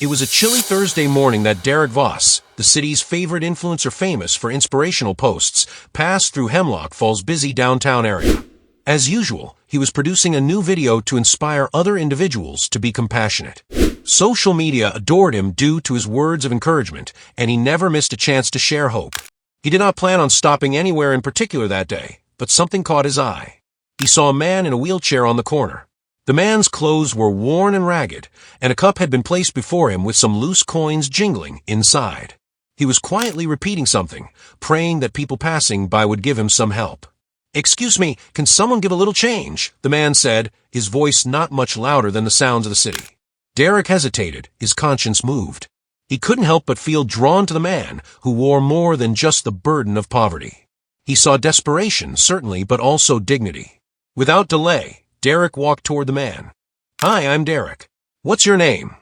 It was a chilly Thursday morning that Derek Voss, the city's favorite influencer famous for inspirational posts, passed through Hemlock Falls' busy downtown area. As usual, he was producing a new video to inspire other individuals to be compassionate. Social media adored him due to his words of encouragement, and he never missed a chance to share hope. He did not plan on stopping anywhere in particular that day, but something caught his eye. He saw a man in a wheelchair on the corner. The man's clothes were worn and ragged, and a cup had been placed before him with some loose coins jingling inside. He was quietly repeating something, praying that people passing by would give him some help. "Excuse me, can someone give a little change?" the man said, his voice not much louder than the sounds of the city. Derek hesitated, his conscience moved. He couldn't help but feel drawn to the man who wore more than just the burden of poverty. He saw desperation, certainly, but also dignity. Without delay, Derek walked toward the man. "Hi, I'm Derek. What's your name?"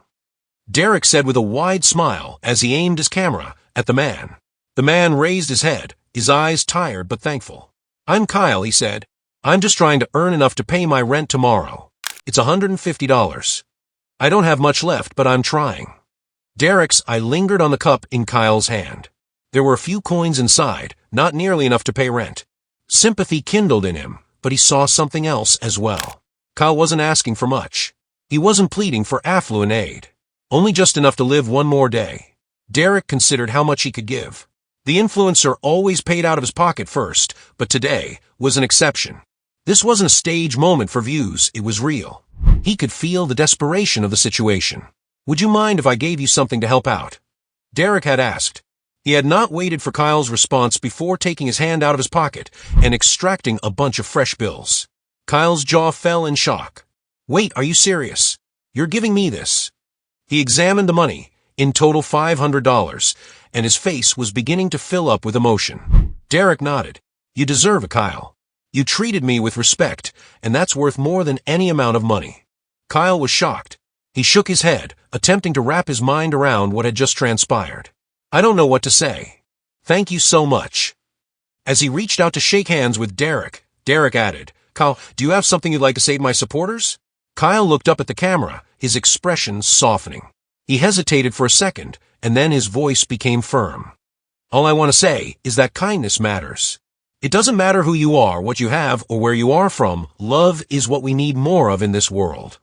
Derek said with a wide smile as he aimed his camera at the man. The man raised his head, his eyes tired but thankful. "I'm Kyle," he said. "I'm just trying to earn enough to pay my rent tomorrow. It's $150. I don't have much left, but I'm trying." Derek's eye lingered on the cup in Kyle's hand. There were a few coins inside, not nearly enough to pay rent. Sympathy kindled in him, but he saw something else as well. Kyle wasn't asking for much. He wasn't pleading for affluent aid. Only just enough to live one more day. Derek considered how much he could give. The influencer always paid out of his pocket first, but today was an exception. This wasn't a stage moment for views, it was real. He could feel the desperation of the situation. "Would you mind if I gave you something to help out?" Derek had asked. He had not waited for Kyle's response before taking his hand out of his pocket and extracting a bunch of fresh bills. Kyle's jaw fell in shock. "Wait, are you serious? You're giving me this?" He examined the money, in total $500, and his face was beginning to fill up with emotion. Derek nodded. "You deserve it, Kyle. You treated me with respect, and that's worth more than any amount of money." Kyle was shocked. He shook his head, attempting to wrap his mind around what had just transpired. "I don't know what to say. Thank you so much." As he reached out to shake hands with Derek, Derek added, "Kyle, do you have something you'd like to say to my supporters?" Kyle looked up at the camera, his expression softening. He hesitated for a second, and then his voice became firm. "All I want to say is that kindness matters. It doesn't matter who you are, what you have, or where you are from. Love is what we need more of in this world.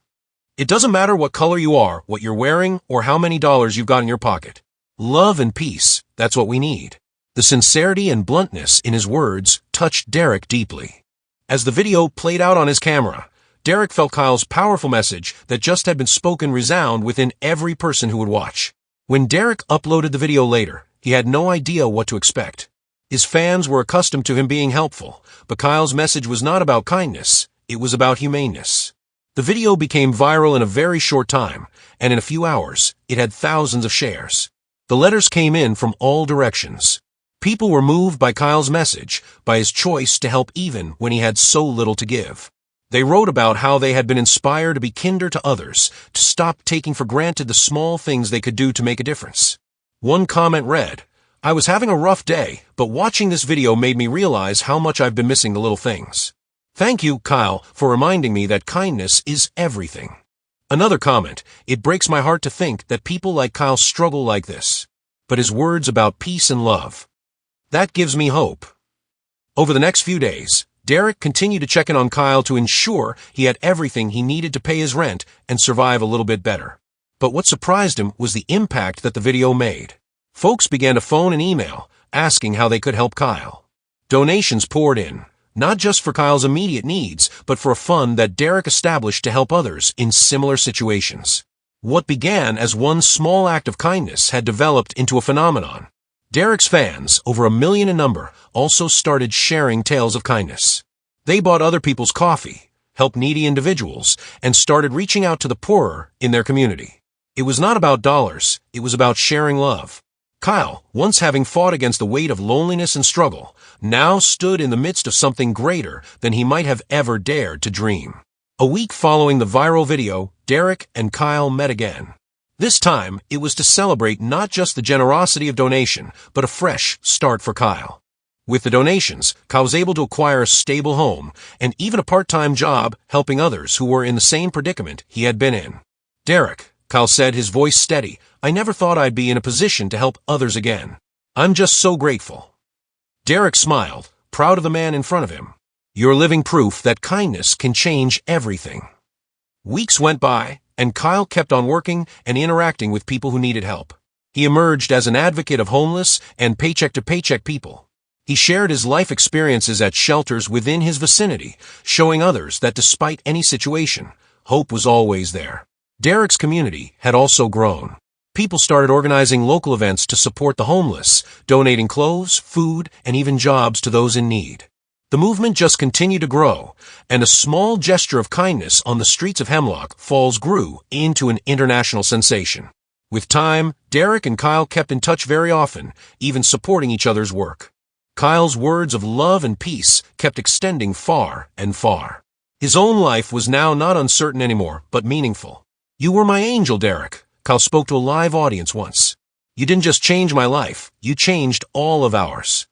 It doesn't matter what color you are, what you're wearing, or how many dollars you've got in your pocket. Love and peace, that's what we need." The sincerity and bluntness in his words touched Derek deeply. As the video played out on his camera, Derek felt Kyle's powerful message that just had been spoken resound within every person who would watch. When Derek uploaded the video later, he had no idea what to expect. His fans were accustomed to him being helpful, but Kyle's message was not about kindness, it was about humaneness. The video became viral in a very short time, and in a few hours, it had thousands of shares. The letters came in from all directions. People were moved by Kyle's message, by his choice to help even when he had so little to give. They wrote about how they had been inspired to be kinder to others, to stop taking for granted the small things they could do to make a difference. One comment read, "I was having a rough day, but watching this video made me realize how much I've been missing the little things. Thank you, Kyle, for reminding me that kindness is everything." Another comment, "It breaks my heart to think that people like Kyle struggle like this. But his words about peace and love. That gives me hope." Over the next few days, Derek continued to check in on Kyle to ensure he had everything he needed to pay his rent and survive a little bit better. But what surprised him was the impact that the video made. Folks began to phone and email, asking how they could help Kyle. Donations poured in, not just for Kyle's immediate needs, but for a fund that Derek established to help others in similar situations. What began as one small act of kindness had developed into a phenomenon. Derek's fans, over 1 million in number, also started sharing tales of kindness. They bought other people's coffee, helped needy individuals, and started reaching out to the poorer in their community. It was not about dollars, it was about sharing love. Kyle, once having fought against the weight of loneliness and struggle, now stood in the midst of something greater than he might have ever dared to dream. A week following the viral video, Derek and Kyle met again. This time, it was to celebrate not just the generosity of donation, but a fresh start for Kyle. With the donations, Kyle was able to acquire a stable home and even a part-time job helping others who were in the same predicament he had been in. Derek, Kyle said, his voice steady. "I never thought I'd be in a position to help others again. I'm just so grateful." Derek smiled, proud of the man in front of him. "You're living proof that kindness can change everything." Weeks went by, and Kyle kept on working and interacting with people who needed help. He emerged as an advocate of homeless and paycheck-to-paycheck people. He shared his life experiences at shelters within his vicinity, showing others that despite any situation, hope was always there. Derek's community had also grown. People started organizing local events to support the homeless, donating clothes, food, and even jobs to those in need. The movement just continued to grow, and a small gesture of kindness on the streets of Hemlock Falls grew into an international sensation. With time, Derek and Kyle kept in touch very often, even supporting each other's work. Kyle's words of love and peace kept extending far and far. His own life was now not uncertain anymore, but meaningful. "You were my angel, Derek," Kyle spoke to a live audience once. "You didn't just change my life, you changed all of ours."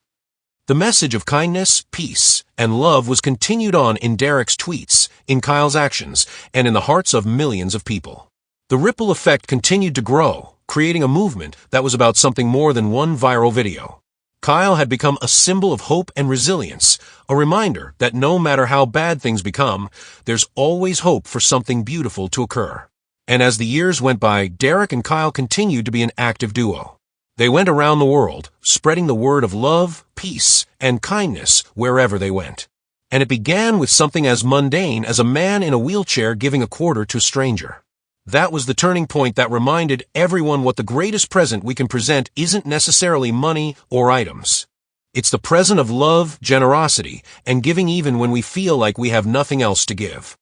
The message of kindness, peace, and love was continued on in Derek's tweets, in Kyle's actions, and in the hearts of millions of people. The ripple effect continued to grow, creating a movement that was about something more than one viral video. Kyle had become a symbol of hope and resilience, a reminder that no matter how bad things become, there's always hope for something beautiful to occur. And as the years went by, Derek and Kyle continued to be an active duo. They went around the world, spreading the word of love, peace, and kindness wherever they went. And it began with something as mundane as a man in a wheelchair giving a quarter to a stranger. That was the turning point that reminded everyone what the greatest present we can present isn't necessarily money or items. It's the present of love, generosity, and giving even when we feel like we have nothing else to give.